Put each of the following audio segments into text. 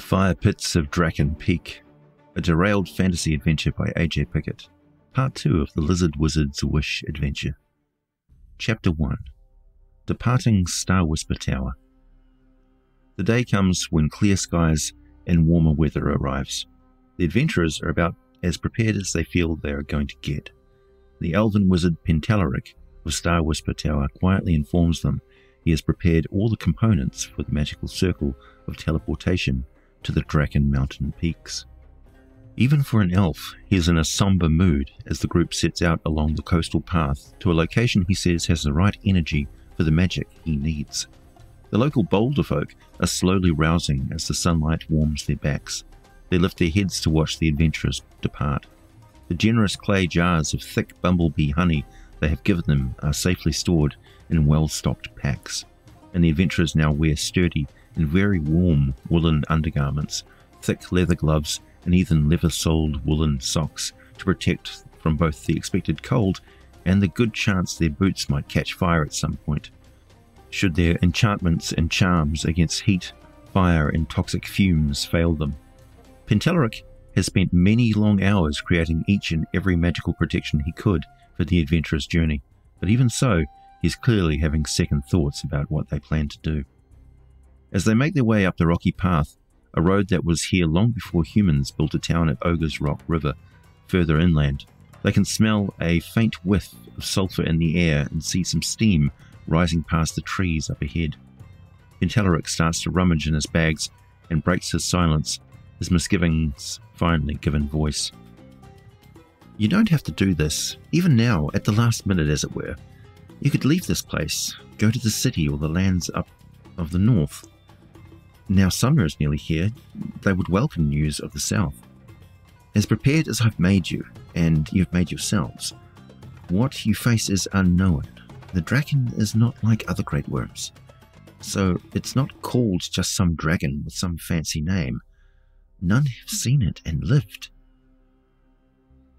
Fire Pits of Drakken Peak, a Derailed fantasy adventure by A.J. Pickett, Part 2 of the Lizard Wizard's Wish adventure. Chapter 1. Departing Starwhisper Tower. The day comes when clear skies and warmer weather arrives. The adventurers are about as prepared as they feel they are going to get. The elven wizard Pickett of Starwhisper Tower quietly informs them he has prepared all the components for the magical circle of teleportation to the Drakken mountain peaks. Even for an elf, he is in a somber mood as the group sets out along the coastal path to a location he says has the right energy for the magic he needs. The local boulder folk are slowly rousing as the sunlight warms their backs. They lift their heads to watch the adventurers depart. The generous clay jars of thick bumblebee honey they have given them are safely stored in well-stocked packs, and the adventurers now wear sturdy and very warm woolen undergarments, thick leather gloves, and even leather-soled woolen socks to protect from both the expected cold and the good chance their boots might catch fire at some point, should their enchantments and charms against heat, fire, and toxic fumes fail them. Pickett has spent many long hours creating each and every magical protection he could for the adventurer's journey, but even so, he's clearly having second thoughts about what they plan to do. As they make their way up the rocky path, a road that was here long before humans built a town at Ogre's Rock River, further inland, they can smell a faint whiff of sulphur in the air and see some steam rising past the trees up ahead. Pickett starts to rummage in his bags and breaks his silence, his misgivings finally given voice. You don't have to do this, even now, at the last minute as it were. You could leave this place, go to the city or the lands up of the north. Now summer is nearly here, they would welcome news of the south. As prepared as I've made you, and you've made yourselves, what you face is unknown. The Drakken is not like other great worms. So it's not called just some dragon with some fancy name. None have seen it and lived.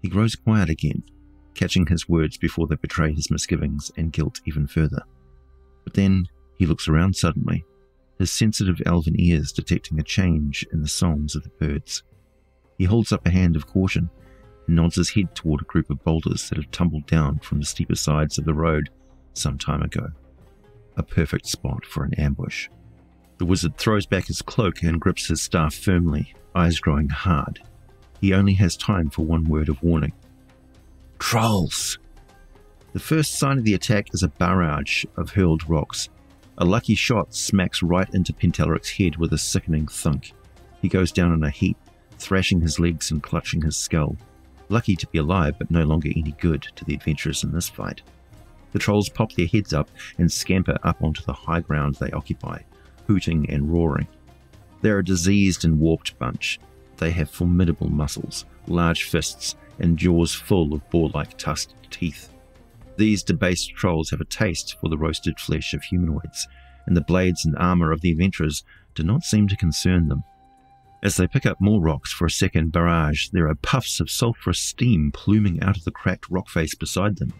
He grows quiet again, catching his words before they betray his misgivings and guilt even further. But then he looks around suddenly, his sensitive elven ears detecting a change in the songs of the birds. He holds up a hand of caution and nods his head toward a group of boulders that have tumbled down from the steeper sides of the road some time ago. A perfect spot for an ambush. The wizard throws back his cloak and grips his staff firmly, eyes growing hard. He only has time for one word of warning. Trolls! The first sign of the attack is a barrage of hurled rocks. A lucky shot smacks right into Pickett's head with a sickening thunk. He goes down in a heap, thrashing his legs and clutching his skull. Lucky to be alive, but no longer any good to the adventurers in this fight. The trolls pop their heads up and scamper up onto the high ground they occupy, hooting and roaring. They're a diseased and warped bunch. They have formidable muscles, large fists, and jaws full of boar-like tusked teeth. These debased trolls have a taste for the roasted flesh of humanoids, and the blades and armor of the adventurers do not seem to concern them. As they pick up more rocks for a second barrage, there are puffs of sulphurous steam pluming out of the cracked rock face beside them.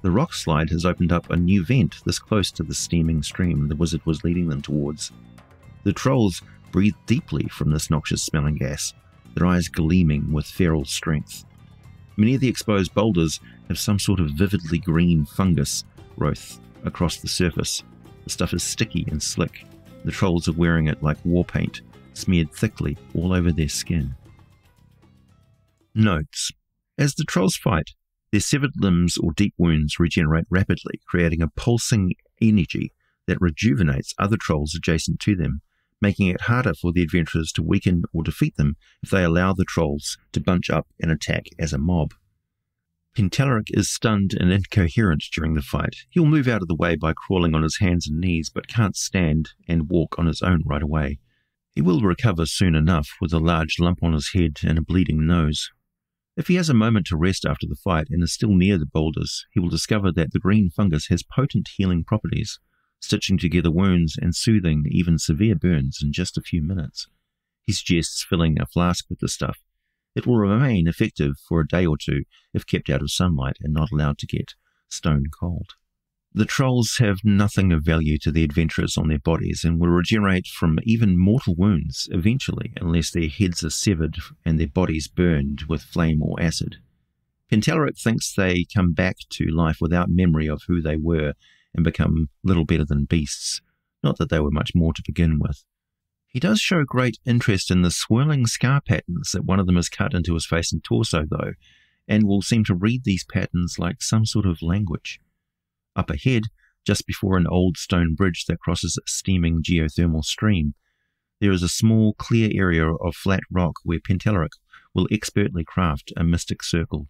The rock slide has opened up a new vent this close to the steaming stream the wizard was leading them towards. The trolls breathe deeply from this noxious-smelling gas, their eyes gleaming with feral strength. Many of the exposed boulders have some sort of vividly green fungus growth across the surface. The stuff is sticky and slick. The trolls are wearing it like war paint, smeared thickly all over their skin. Notes. As the trolls fight, their severed limbs or deep wounds regenerate rapidly, creating a pulsing energy that rejuvenates other trolls adjacent to them, making it harder for the adventurers to weaken or defeat them if they allow the trolls to bunch up and attack as a mob. Pickett is stunned and incoherent during the fight. He'll move out of the way by crawling on his hands and knees, but can't stand and walk on his own right away. He will recover soon enough with a large lump on his head and a bleeding nose. If he has a moment to rest after the fight and is still near the boulders, he will discover that the green fungus has potent healing properties, stitching together wounds and soothing even severe burns in just a few minutes. He suggests filling a flask with the stuff. It will remain effective for a day or two if kept out of sunlight and not allowed to get stone cold. The trolls have nothing of value to the adventurers on their bodies and will regenerate from even mortal wounds eventually, unless their heads are severed and their bodies burned with flame or acid. Pentelric thinks they come back to life without memory of who they were and become little better than beasts, not that they were much more to begin with. He does show great interest in the swirling scar patterns that one of them has cut into his face and torso, though, and will seem to read these patterns like some sort of language. Up ahead, just before an old stone bridge that crosses a steaming geothermal stream, there is a small, clear area of flat rock where Pentelric will expertly craft a mystic circle,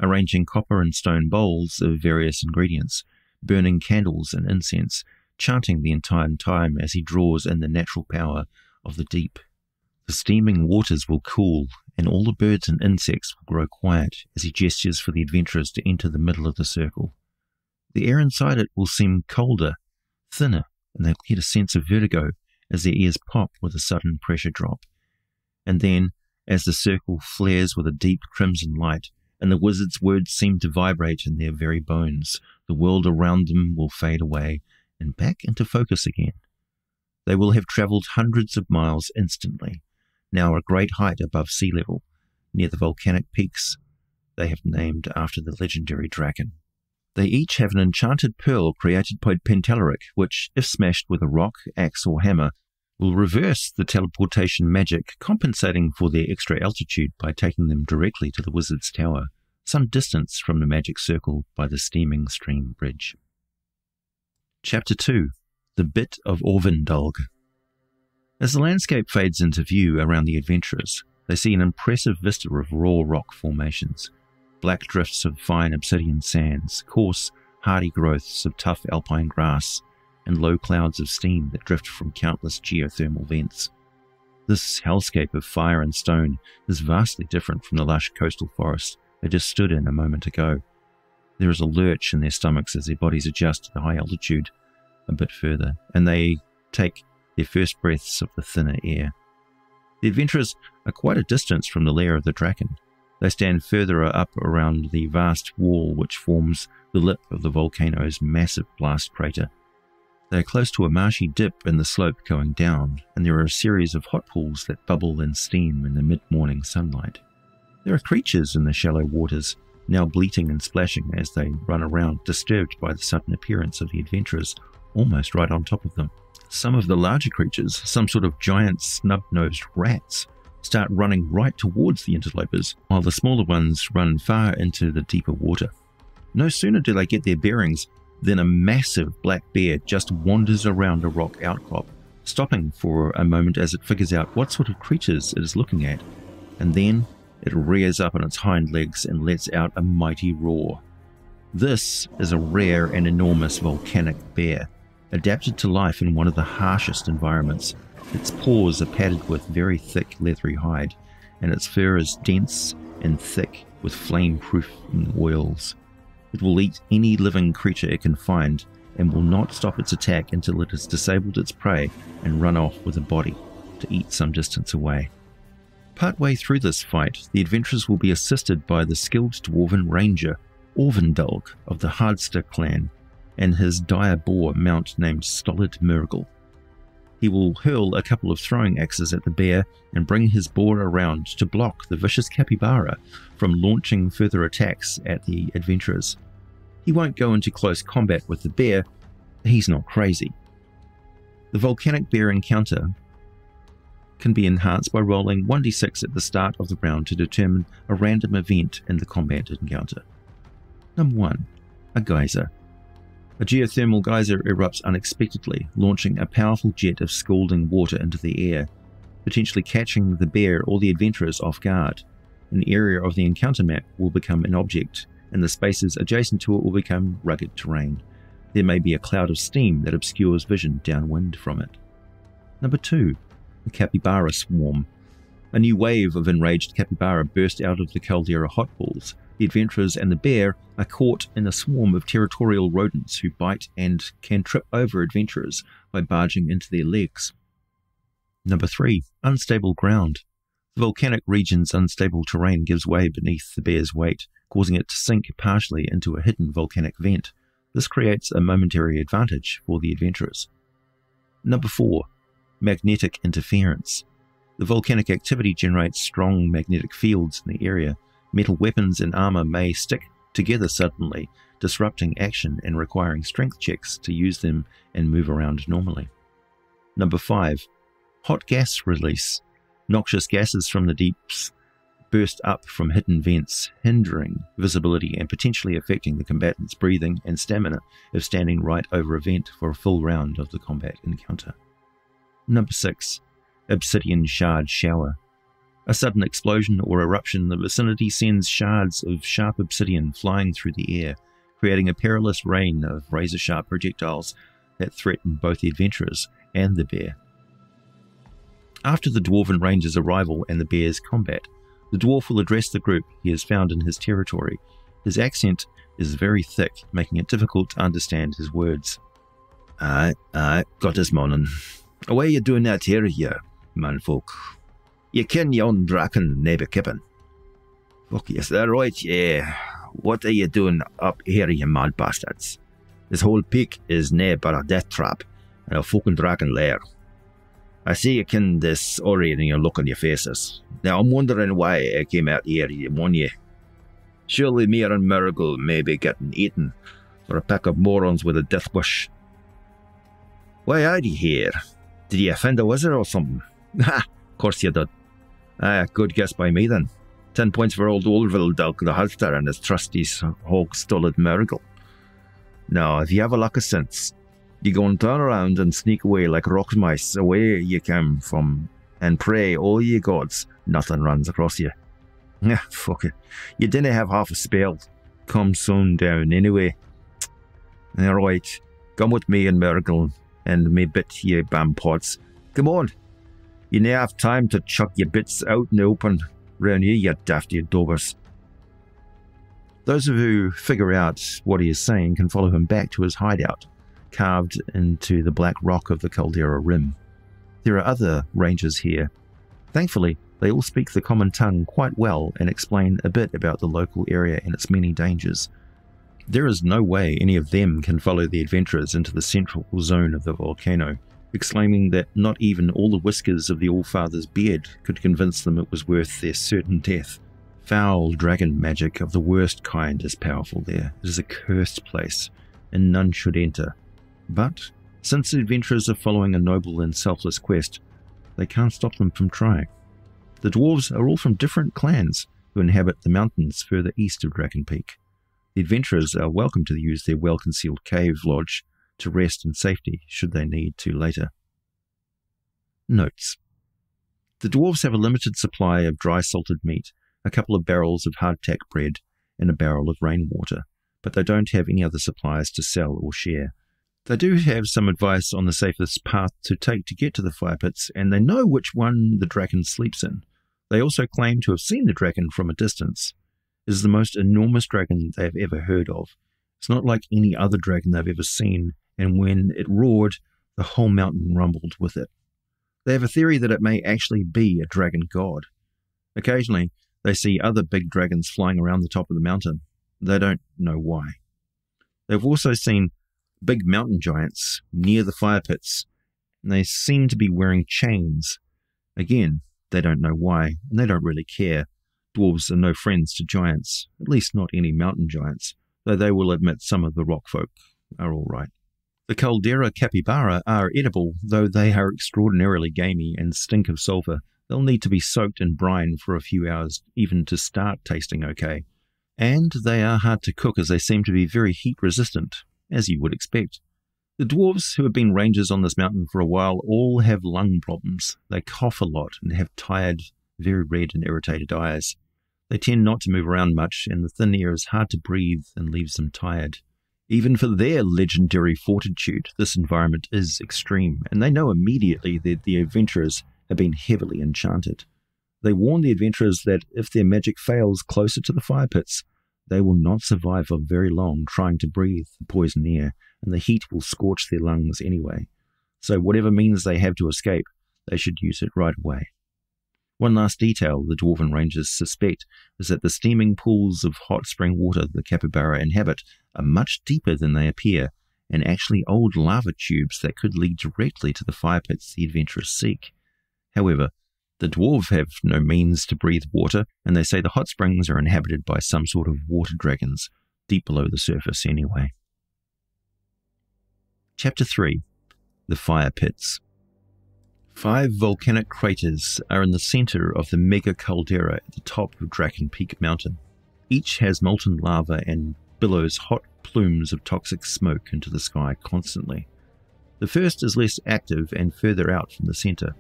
arranging copper and stone bowls of various ingredients, burning candles and incense, chanting the entire time as he draws in the natural power of the deep. The steaming waters will cool, and all the birds and insects will grow quiet as he gestures for the adventurers to enter the middle of the circle. The air inside it will seem colder, thinner, and they'll get a sense of vertigo as their ears pop with a sudden pressure drop. And then, as the circle flares with a deep crimson light, and the wizard's words seem to vibrate in their very bones, the world around them will fade away and back into focus again. They will have travelled hundreds of miles instantly, now a great height above sea level, near the volcanic peaks they have named after the legendary Drakken. They each have an enchanted pearl created by Pentelric, which, if smashed with a rock, axe, or hammer, will reverse the teleportation magic, compensating for their extra altitude by taking them directly to the wizard's tower, some distance from the magic circle by the steaming stream bridge. Chapter 2. The Bit of Orvindulg. As the landscape fades into view around the adventurers, they see an impressive vista of raw rock formations, black drifts of fine obsidian sands, coarse, hardy growths of tough alpine grass, and low clouds of steam that drift from countless geothermal vents. This hellscape of fire and stone is vastly different from the lush coastal forest they just stood in a moment ago. There is a lurch in their stomachs as their bodies adjust to the high altitude a bit further, and they take their first breaths of the thinner air. The adventurers are quite a distance from the lair of the Drakken. They stand further up around the vast wall which forms the lip of the volcano's massive blast crater. They are close to a marshy dip in the slope going down, and there are a series of hot pools that bubble and steam in the mid-morning sunlight. There are creatures in the shallow waters, now bleating and splashing as they run around, disturbed by the sudden appearance of the adventurers almost right on top of them. Some of the larger creatures, some sort of giant snub-nosed rats, start running right towards the interlopers, while the smaller ones run far into the deeper water. No sooner do they get their bearings than a massive black bear just wanders around a rock outcrop, stopping for a moment as it figures out what sort of creatures it is looking at, and then it rears up on its hind legs and lets out a mighty roar. This is a rare and enormous volcanic bear, adapted to life in one of the harshest environments. Its paws are padded with very thick leathery hide, and its fur is dense and thick with flame-proof oils. It will eat any living creature it can find, and will not stop its attack until it has disabled its prey and run off with a body to eat some distance away. Partway through this fight, the adventurers will be assisted by the skilled dwarven ranger, Orvindulg of the Hardster clan, and his dire boar mount named Stolid Murgle. He will hurl a couple of throwing axes at the bear and bring his boar around to block the vicious capybara from launching further attacks at the adventurers. He won't go into close combat with the bear, he's not crazy. The volcanic bear encounter can be enhanced by rolling 1d6 at the start of the round to determine a random event in the combat encounter. Number 1. A geyser. A geothermal geyser erupts unexpectedly, launching a powerful jet of scalding water into the air, potentially catching the bear or the adventurers off guard. An area of the encounter map will become an object, and the spaces adjacent to it will become rugged terrain. There may be a cloud of steam that obscures vision downwind from it. Number 2. The capybara swarm. A new wave of enraged capybara burst out of the caldera hot pools. The adventurers and the bear are caught in a swarm of territorial rodents who bite and can trip over adventurers by barging into their legs. Number 3. Unstable ground. The volcanic region's unstable terrain gives way beneath the bear's weight, causing it to sink partially into a hidden volcanic vent. This creates a momentary advantage for the adventurers. Number 4. Magnetic interference. The volcanic activity generates strong magnetic fields in the area. Metal weapons and armor may stick together suddenly, disrupting action and requiring strength checks to use them and move around normally. Number 5. Hot gas release. Noxious gases from the deeps burst up from hidden vents, hindering visibility and potentially affecting the combatants' breathing and stamina if standing right over a vent for a full round of the combat encounter. Number 6. Obsidian shard shower. A sudden explosion or eruption in the vicinity sends shards of sharp obsidian flying through the air, creating a perilous rain of razor-sharp projectiles that threaten both the adventurers and the bear. After the Dwarven Ranger's arrival and the bear's combat, the dwarf will address the group he has found in his territory. His accent is very thick, making it difficult to understand his words. Aye, got this morning. What are you doing out here, manfolk? You ken yon Drakken neighbour kippin? Fuck, is that right? Yeah. What are you doing up here, you mad bastards? This whole peak is nae but a death trap, and a fucking Drakken Lair. I see you ken this already in your look on your faces. Now I'm wondering why I came out here, won't you? Surely me and Murgle may be getting eaten for a pack of morons with a death wish. Why are you here? Did you offend a wizard or something? Ha! Of course you did. Good guess by me then. 10 points for old Orvindulg the Halter and his trusty hog-stolid Murgle. Now, if you have a lack of sense, you go and turn around and sneak away like rock mice away you came from, and pray all ye gods nothing runs across you. Fuck it. You didn't have half a spell. Come soon down anyway. Alright, come with me and Murgle and me bit ye bampots. Come on. You now have time to chuck your bits out in the open round here, you dafty dovers. Those who figure out what he is saying can follow him back to his hideout, carved into the black rock of the caldera rim. There are other rangers here. Thankfully, they all speak the common tongue quite well and explain a bit about the local area and its many dangers. There is no way any of them can follow the adventurers into the central zone of the volcano, exclaiming that not even all the whiskers of the Allfather's beard could convince them it was worth their certain death. Foul dragon magic of the worst kind is powerful there. It is a cursed place, and none should enter. But, since the adventurers are following a noble and selfless quest, they can't stop them from trying. The dwarves are all from different clans who inhabit the mountains further east of Drakken Peak. The adventurers are welcome to use their well-concealed cave lodge to rest in safety should they need to later. Notes. The dwarves have a limited supply of dry salted meat, a couple of barrels of hardtack bread, and a barrel of rainwater, but they don't have any other supplies to sell or share. They do have some advice on the safest path to take to get to the fire pits, and they know which one the Drakken sleeps in. They also claim to have seen the Drakken from a distance. It is the most enormous dragon they have ever heard of. It's not like any other dragon they've ever seen, and when it roared, the whole mountain rumbled with it. They have a theory that it may actually be a dragon god. Occasionally, they see other big dragons flying around the top of the mountain. They don't know why. They've also seen big mountain giants near the fire pits, and they seem to be wearing chains. Again, they don't know why, and they don't really care. Dwarves are no friends to giants, at least not any mountain giants, though they will admit some of the rock folk are all right. The caldera capybara are edible, though they are extraordinarily gamey and stink of sulfur. They'll need to be soaked in brine for a few hours even to start tasting okay. And they are hard to cook as they seem to be very heat resistant, as you would expect. The dwarves who have been rangers on this mountain for a while all have lung problems. They cough a lot and have tired, very red and irritated eyes. They tend not to move around much, and the thin air is hard to breathe and leaves them tired. Even for their legendary fortitude, this environment is extreme, and they know immediately that the adventurers have been heavily enchanted. They warn the adventurers that if their magic fails closer to the fire pits, they will not survive for very long trying to breathe the poison air, and the heat will scorch their lungs anyway. So whatever means they have to escape, they should use it right away. One last detail the Dwarven Rangers suspect is that the steaming pools of hot spring water the capybara inhabit are much deeper than they appear, and actually old lava tubes that could lead directly to the fire pits the adventurers seek. However, the dwarves have no means to breathe water, and they say the hot springs are inhabited by some sort of water dragons, deep below the surface anyway. Chapter 3. The Fire Pits. 5 volcanic craters are in the center of the mega caldera at the top of Drakken Peak Mountain. Each has molten lava and billows hot plumes of toxic smoke into the sky constantly. The first is less active and further out from the center.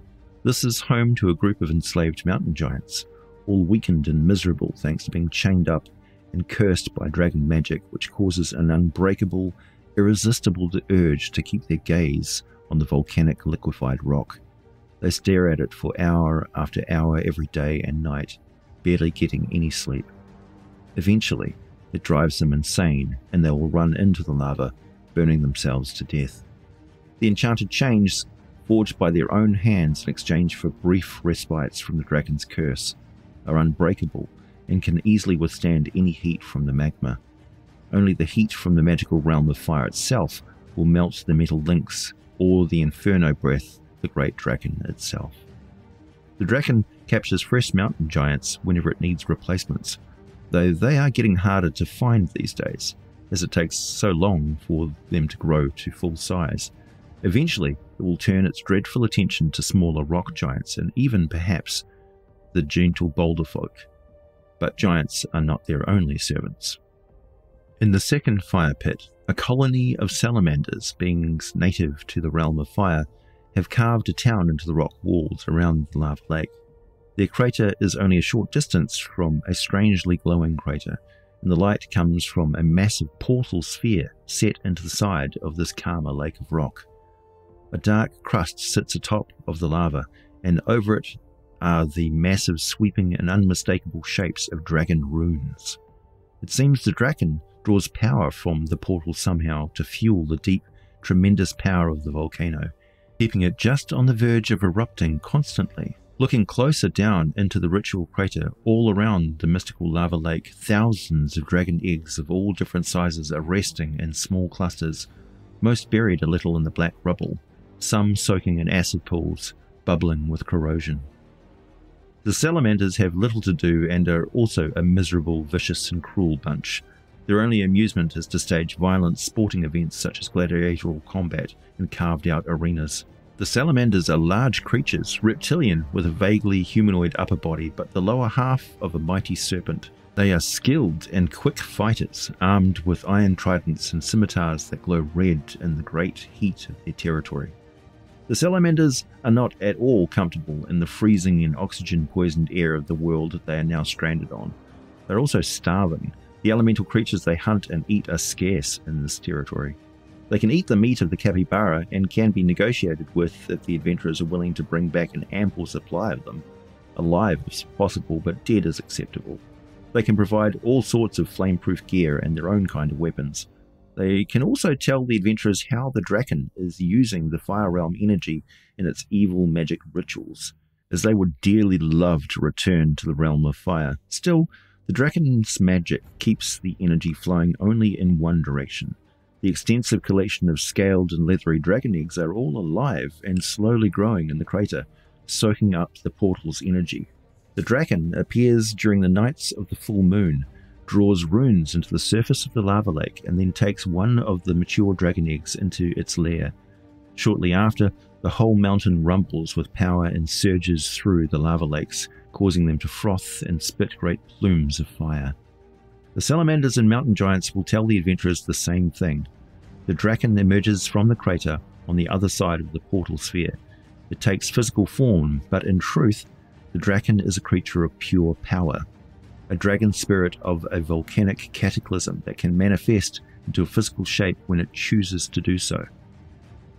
This is home to a group of enslaved mountain giants, all weakened and miserable thanks to being chained up and cursed by dragon magic, which causes an unbreakable, irresistible urge to keep their gaze on the volcanic liquefied rock. They stare at it for hour after hour every day and night, barely getting any sleep. Eventually, it drives them insane, and they will run into the lava, burning themselves to death. The enchanted chains, forged by their own hands in exchange for brief respites from the dragon's curse, are unbreakable and can easily withstand any heat from the magma. Only the heat from the magical realm of fire itself will melt the metal links or the inferno breath the great Drakken itself. The Drakken captures fresh mountain giants whenever it needs replacements, though they are getting harder to find these days, as it takes so long for them to grow to full size. Eventually, it will turn its dreadful attention to smaller rock giants and even, perhaps, the gentle boulder folk. But giants are not their only servants. In the second fire pit, a colony of salamanders, beings native to the realm of fire, have carved a town into the rock walls around the lava lake. Their crater is only a short distance from a strangely glowing crater, and the light comes from a massive portal sphere set into the side of this calmer lake of rock. A dark crust sits atop of the lava, and over it are the massive, sweeping and unmistakable shapes of dragon runes. It seems the Drakken draws power from the portal somehow to fuel the deep, tremendous power of the volcano, keeping it just on the verge of erupting constantly. Looking closer down into the ritual crater, all around the mystical lava lake, thousands of dragon eggs of all different sizes are resting in small clusters, most buried a little in the black rubble, some soaking in acid pools, bubbling with corrosion. The salamanders have little to do and are also a miserable, vicious and cruel bunch. Their only amusement is to stage violent sporting events such as gladiatorial combat in carved-out arenas. The salamanders are large creatures, reptilian with a vaguely humanoid upper body but the lower half of a mighty serpent. They are skilled and quick fighters, armed with iron tridents and scimitars that glow red in the great heat of their territory. The salamanders are not at all comfortable in the freezing and oxygen-poisoned air of the world that they are now stranded on. They're also starving. The elemental creatures they hunt and eat are scarce in this territory. They can eat the meat of the capybara and can be negotiated with if the adventurers are willing to bring back an ample supply of them. Alive if possible, but dead is acceptable. They can provide all sorts of flame-proof gear and their own kind of weapons. They can also tell the adventurers how the Drakken is using the Fire Realm energy in its evil magic rituals, as they would dearly love to return to the realm of fire. Still, the Drakken's magic keeps the energy flowing only in one direction. The extensive collection of scaled and leathery dragon eggs are all alive and slowly growing in the crater, soaking up the portal's energy. The Drakken appears during the nights of the full moon, draws runes into the surface of the lava lake, and then takes one of the mature dragon eggs into its lair. Shortly after, the whole mountain rumbles with power and surges through the lava lakes, causing them to froth and spit great plumes of fire. The salamanders and mountain giants will tell the adventurers the same thing. The Drakken emerges from the crater on the other side of the portal sphere. It takes physical form, but in truth, the Drakken is a creature of pure power, a dragon spirit of a volcanic cataclysm that can manifest into a physical shape when it chooses to do so.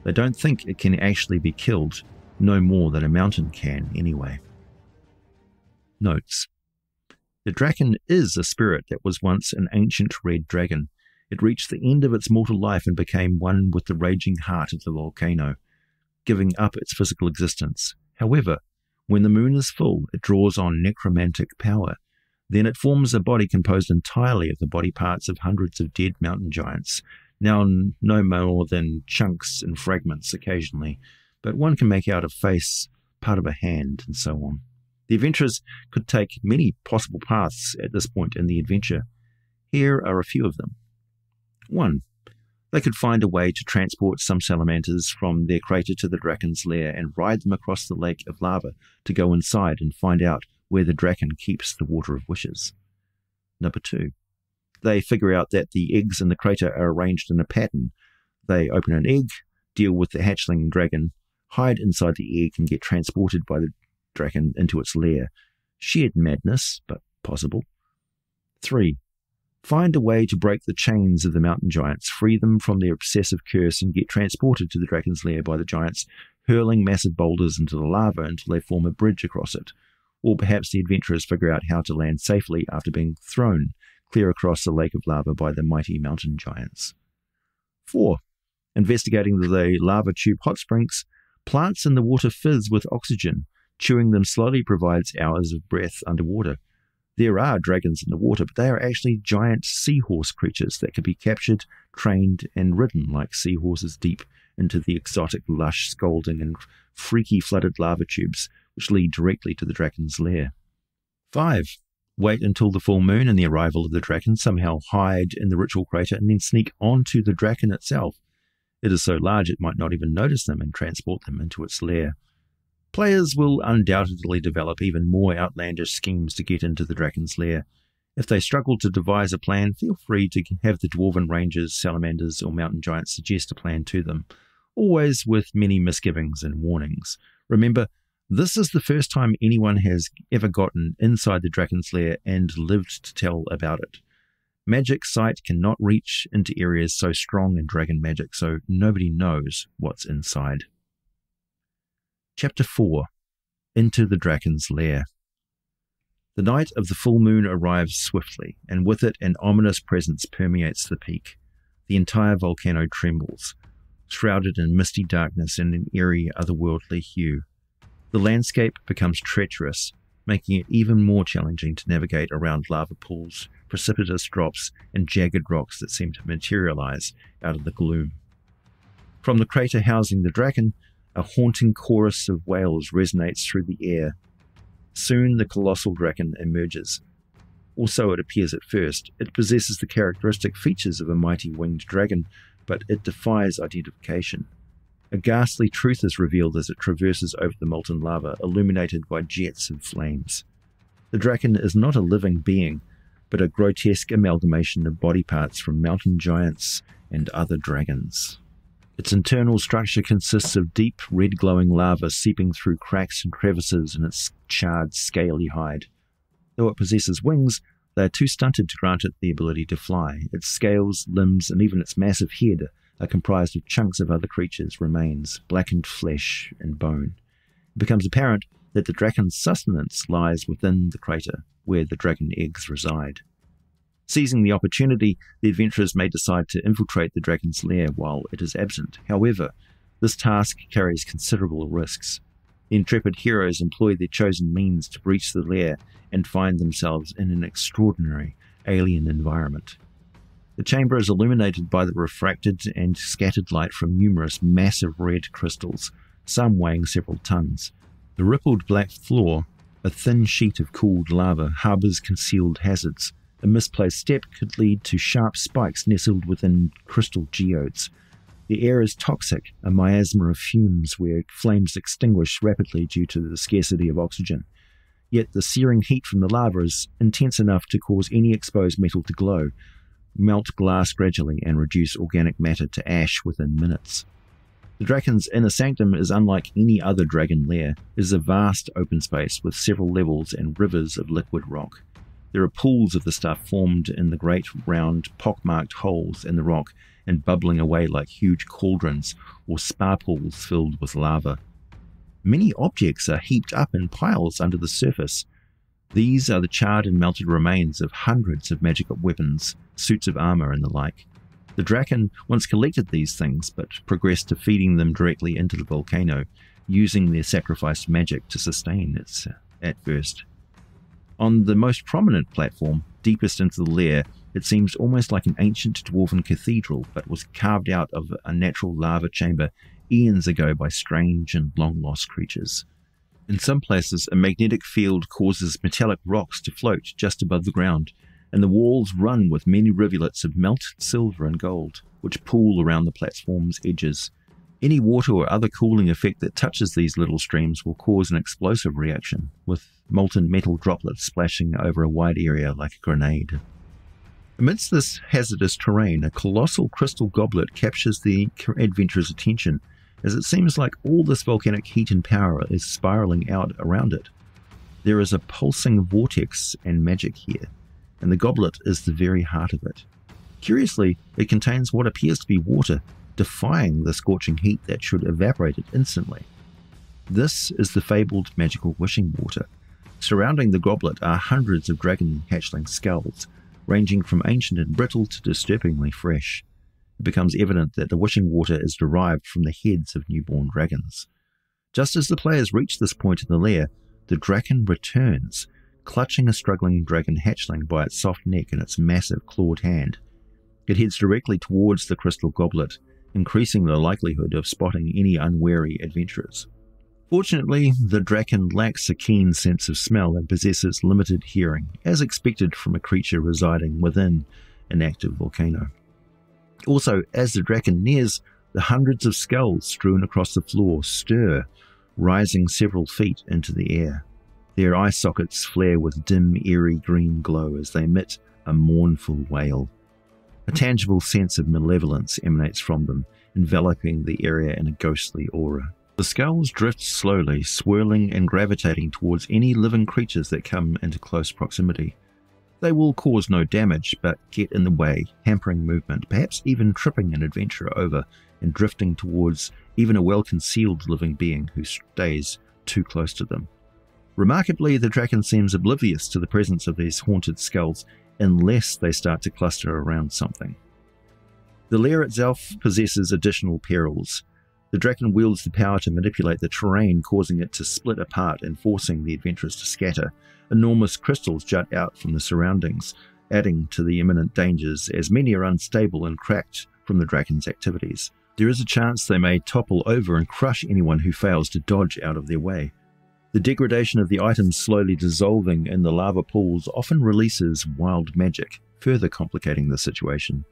They don't think it can actually be killed, no more than a mountain can anyway. Notes. The Drakken is a spirit that was once an ancient red dragon. It reached the end of its mortal life and became one with the raging heart of the volcano, giving up its physical existence. However, When the moon is full, it draws on necromantic power. Then it forms a body composed entirely of the body parts of hundreds of dead mountain giants, now no more than chunks and fragments occasionally, but one can make out a face, part of a hand, and so on. The adventurers could take many possible paths at this point in the adventure. Here are a few of them. 1. They could find a way to transport some salamanders from their crater to the Drakken's lair and ride them across the lake of lava to go inside and find out where the Drakken keeps the Water of Wishes. Number 2. They figure out that the eggs in the crater are arranged in a pattern. They open an egg, deal with the hatchling dragon, hide inside the egg and get transported by the Drakken into its lair. Shared madness, but possible. 3. Find a way to break the chains of the mountain giants, free them from their obsessive curse, and get transported to the Drakken's lair by the giants, hurling massive boulders into the lava until they form a bridge across it. Or perhaps the adventurers figure out how to land safely after being thrown clear across the lake of lava by the mighty mountain giants. 4. Investigating the lava tube hot springs, plants in the water fizz with oxygen. Chewing them slowly provides hours of breath underwater. There are dragons in the water, but they are actually giant seahorse creatures that can be captured, trained, and ridden like seahorses deep into the exotic, lush, scalding, and freaky flooded lava tubes, which lead directly to the Drakken's lair. 5. Wait until the full moon and the arrival of the Drakken, somehow hide in the ritual crater, and then sneak onto the Drakken itself. It is so large it might not even notice them and transport them into its lair. Players will undoubtedly develop even more outlandish schemes to get into the Drakken's lair. If they struggle to devise a plan, feel free to have the dwarven rangers, salamanders, or mountain giants suggest a plan to them, always with many misgivings and warnings. Remember, this is the first time anyone has ever gotten inside the Drakken's lair and lived to tell about it. Magic sight cannot reach into areas so strong in dragon magic, so nobody knows what's inside. Chapter 4. Into the Drakken's Lair. The night of the full moon arrives swiftly, and with it an ominous presence permeates the peak. The entire volcano trembles, shrouded in misty darkness and an eerie, otherworldly hue. The landscape becomes treacherous, making it even more challenging to navigate around lava pools, precipitous drops, and jagged rocks that seem to materialize out of the gloom. From the crater housing the Drakken, a haunting chorus of wails resonates through the air. Soon the colossal Drakken emerges. Or so it appears at first. It possesses the characteristic features of a mighty winged dragon, but it defies identification. A ghastly truth is revealed as it traverses over the molten lava, illuminated by jets of flames. The Drakken is not a living being, but a grotesque amalgamation of body parts from mountain giants and other dragons. Its internal structure consists of deep, red-glowing lava seeping through cracks and crevices in its charred, scaly hide. Though it possesses wings, they are too stunted to grant it the ability to fly. Its scales, limbs, and even its massive head are comprised of chunks of other creatures' remains, blackened flesh and bone. It becomes apparent that the Drakken's sustenance lies within the crater, where the dragon eggs reside. Seizing the opportunity, the adventurers may decide to infiltrate the Drakken's lair while it is absent. However, this task carries considerable risks. The intrepid heroes employ their chosen means to breach the lair and find themselves in an extraordinary alien environment. The chamber is illuminated by the refracted and scattered light from numerous massive red crystals, some weighing several tons. The rippled black floor, a thin sheet of cooled lava, harbors concealed hazards. A misplaced step could lead to sharp spikes nestled within crystal geodes. The air is toxic, a miasma of fumes where flames extinguish rapidly due to the scarcity of oxygen. Yet the searing heat from the lava is intense enough to cause any exposed metal to glow, melt glass gradually, and reduce organic matter to ash within minutes. The Drakken's inner sanctum is unlike any other dragon lair. It is a vast open space with several levels and rivers of liquid rock. There are pools of the stuff formed in the great round pockmarked holes in the rock and bubbling away like huge cauldrons or spa pools filled with lava. Many objects are heaped up in piles under the surface. These are the charred and melted remains of hundreds of magical weapons, suits of armor, and the like. The Drakken once collected these things, but progressed to feeding them directly into the volcano, using their sacrificed magic to sustain it at first. On the most prominent platform, deepest into the lair, it seems almost like an ancient dwarven cathedral, but was carved out of a natural lava chamber eons ago by strange and long-lost creatures. In some places, a magnetic field causes metallic rocks to float just above the ground, and the walls run with many rivulets of melted silver and gold, which pool around the platform's edges. Any water or other cooling effect that touches these little streams will cause an explosive reaction, with molten metal droplets splashing over a wide area like a grenade. Amidst this hazardous terrain, a colossal crystal goblet captures the adventurer's attention, as it seems like all this volcanic heat and power is spiraling out around it. There is a pulsing vortex and magic here, and the goblet is the very heart of it. Curiously, it contains what appears to be water, defying the scorching heat that should evaporate it instantly. This is the fabled magical wishing water. Surrounding the goblet are hundreds of dragon hatchling skulls, ranging from ancient and brittle to disturbingly fresh. It becomes evident that the wishing water is derived from the heads of newborn dragons. Just as the players reach this point in the lair, the Drakken returns, clutching a struggling dragon hatchling by its soft neck and its massive clawed hand. It heads directly towards the crystal goblet, increasing the likelihood of spotting any unwary adventurers. Fortunately, the Drakken lacks a keen sense of smell and possesses limited hearing, as expected from a creature residing within an active volcano. Also, as the Drakken nears, the hundreds of skulls strewn across the floor stir, rising several feet into the air. Their eye sockets flare with dim, eerie green glow as they emit a mournful wail. A tangible sense of malevolence emanates from them, enveloping the area in a ghostly aura. The skulls drift slowly, swirling and gravitating towards any living creatures that come into close proximity. They will cause no damage, but get in the way, hampering movement, perhaps even tripping an adventurer over and drifting towards even a well-concealed living being who stays too close to them. Remarkably, the Drakken seems oblivious to the presence of these haunted skulls unless they start to cluster around something. The lair itself possesses additional perils. The Drakken wields the power to manipulate the terrain, causing it to split apart and forcing the adventurers to scatter. Enormous crystals jut out from the surroundings, adding to the imminent dangers, as many are unstable and cracked from the Drakken's activities. There is a chance they may topple over and crush anyone who fails to dodge out of their way. The degradation of the items slowly dissolving in the lava pools often releases wild magic, further complicating the situation.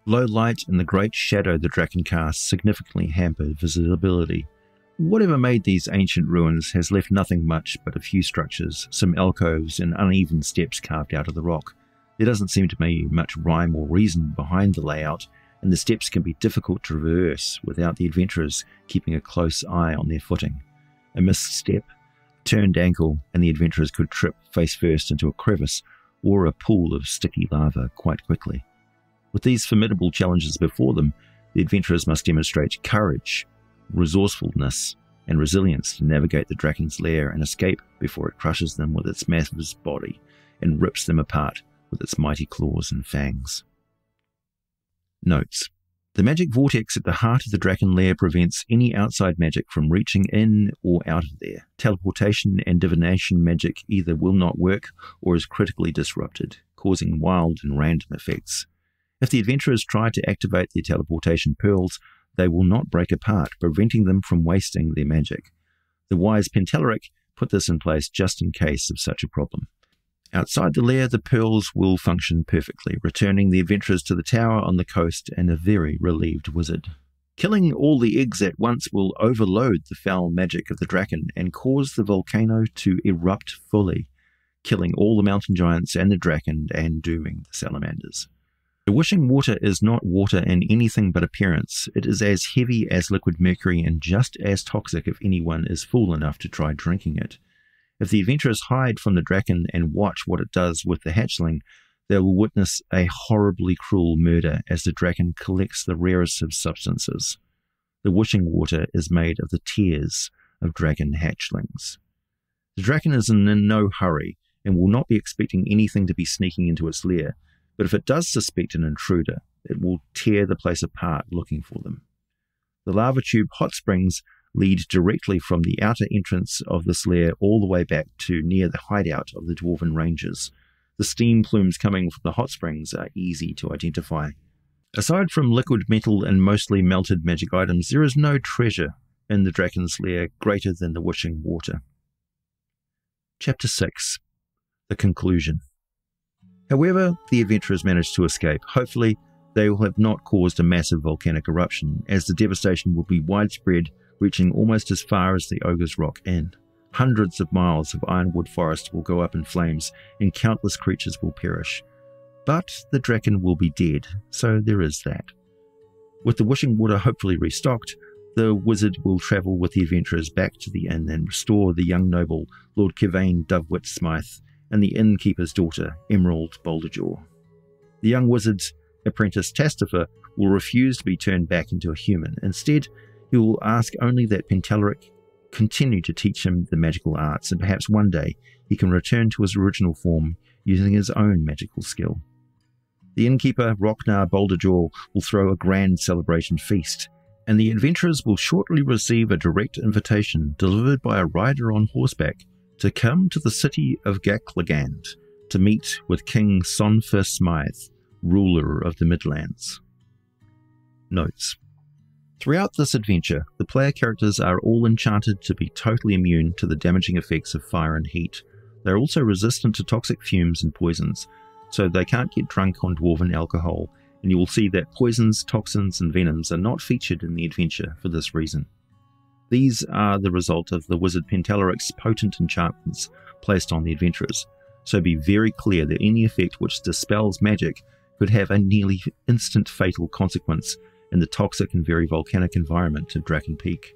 Low light and the great shadow the Drakken casts significantly hamper visibility. Whatever made these ancient ruins has left nothing much but a few structures, some alcoves and uneven steps carved out of the rock. There doesn't seem to be much rhyme or reason behind the layout, and the steps can be difficult to traverse without the adventurers keeping a close eye on their footing. A misstep, turned ankle, and the adventurers could trip face first into a crevice or a pool of sticky lava quite quickly. With these formidable challenges before them, the adventurers must demonstrate courage, resourcefulness, and resilience to navigate the Drakken's lair and escape before it crushes them with its massive body and rips them apart with its mighty claws and fangs. Notes: the magic vortex at the heart of the Drakken lair prevents any outside magic from reaching in or out of there. Teleportation and divination magic either will not work or is critically disrupted, causing wild and random effects. If the adventurers try to activate their teleportation pearls, they will not break apart, preventing them from wasting their magic. The wise Pentelaric put this in place just in case of such a problem. Outside the lair, the pearls will function perfectly, returning the adventurers to the tower on the coast and a very relieved wizard. Killing all the eggs at once will overload the foul magic of the Drakken and cause the volcano to erupt fully, killing all the mountain giants and the Drakken and dooming the salamanders. The wishing water is not water in anything but appearance. It is as heavy as liquid mercury and just as toxic if anyone is fool enough to try drinking it. If the adventurers hide from the Drakken and watch what it does with the hatchling, they will witness a horribly cruel murder as the Drakken collects the rarest of substances. The wishing water is made of the tears of dragon hatchlings. The Drakken is in no hurry and will not be expecting anything to be sneaking into its lair, but if it does suspect an intruder, it will tear the place apart looking for them. The lava tube hot springs lead directly from the outer entrance of this lair all the way back to near the hideout of the Dwarven Rangers. The steam plumes coming from the hot springs are easy to identify. Aside from liquid metal and mostly melted magic items, there is no treasure in the Drakken's lair greater than the wishing water. Chapter 6. The Conclusion. However, the adventurers managed to escape. Hopefully, they will have not caused a massive volcanic eruption, as the devastation will be widespread, reaching almost as far as the Ogre's Rock Inn. Hundreds of miles of ironwood forest will go up in flames, and countless creatures will perish. But the Drakken will be dead, so there is that. With the wishing water hopefully restocked, the wizard will travel with the adventurers back to the inn and restore the young noble, Lord Kevane Dovewit Smythe, and the innkeeper's daughter, Emerald Boulderjaw. The young wizard's apprentice Tastifer will refuse to be turned back into a human. Instead, he will ask only that Pentalaric continue to teach him the magical arts, and perhaps one day he can return to his original form using his own magical skill. The innkeeper, Rocknar Boulderjaw, will throw a grand celebration feast, and the adventurers will shortly receive a direct invitation delivered by a rider on horseback to come to the city of Gacklagand to meet with King Sonfer Smythe, ruler of the Midlands. Notes. Throughout this adventure, the player characters are all enchanted to be totally immune to the damaging effects of fire and heat. They are also resistant to toxic fumes and poisons, so they can't get drunk on dwarven alcohol, and you will see that poisons, toxins, and venoms are not featured in the adventure for this reason. These are the result of the wizard Pentalaric's potent enchantments placed on the adventurers, so be very clear that any effect which dispels magic could have a nearly instant fatal consequence in the toxic and very volcanic environment of Drakken Peak.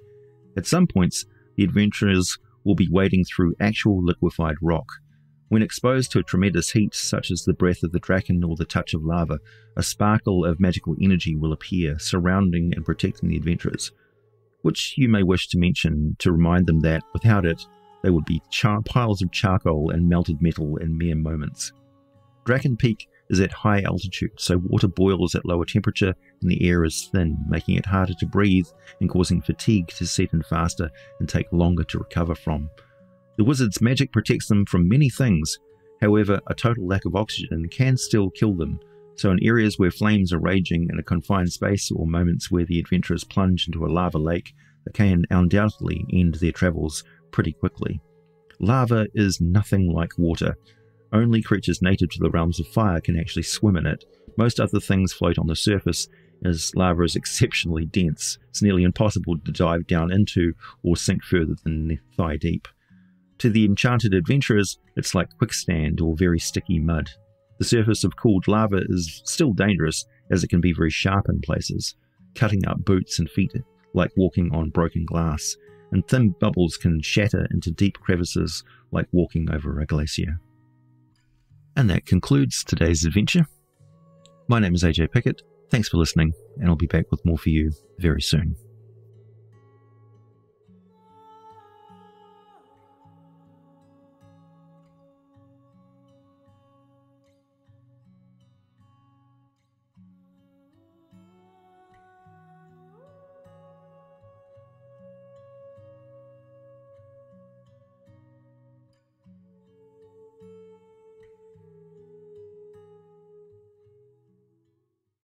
At some points, the adventurers will be wading through actual liquefied rock. When exposed to a tremendous heat, such as the breath of the Drakken or the touch of lava, a sparkle of magical energy will appear, surrounding and protecting the adventurers, which you may wish to mention to remind them that, without it, they would be piles of charcoal and melted metal in mere moments. Drakken Peak is at high altitude, so water boils at lower temperature and the air is thin, making it harder to breathe and causing fatigue to set in faster and take longer to recover from. The wizard's magic protects them from many things, however, a total lack of oxygen can still kill them, so in areas where flames are raging in a confined space or moments where the adventurers plunge into a lava lake, they can undoubtedly end their travels pretty quickly. Lava is nothing like water. Only creatures native to the realms of fire can actually swim in it. Most other things float on the surface, as lava is exceptionally dense. It's nearly impossible to dive down into or sink further than thigh deep. To the enchanted adventurers, it's like quicksand or very sticky mud. The surface of cooled lava is still dangerous, as it can be very sharp in places, cutting up boots and feet like walking on broken glass, and thin bubbles can shatter into deep crevices like walking over a glacier. And that concludes today's adventure. My name is AJ Pickett. Thanks for listening, and I'll be back with more for you very soon.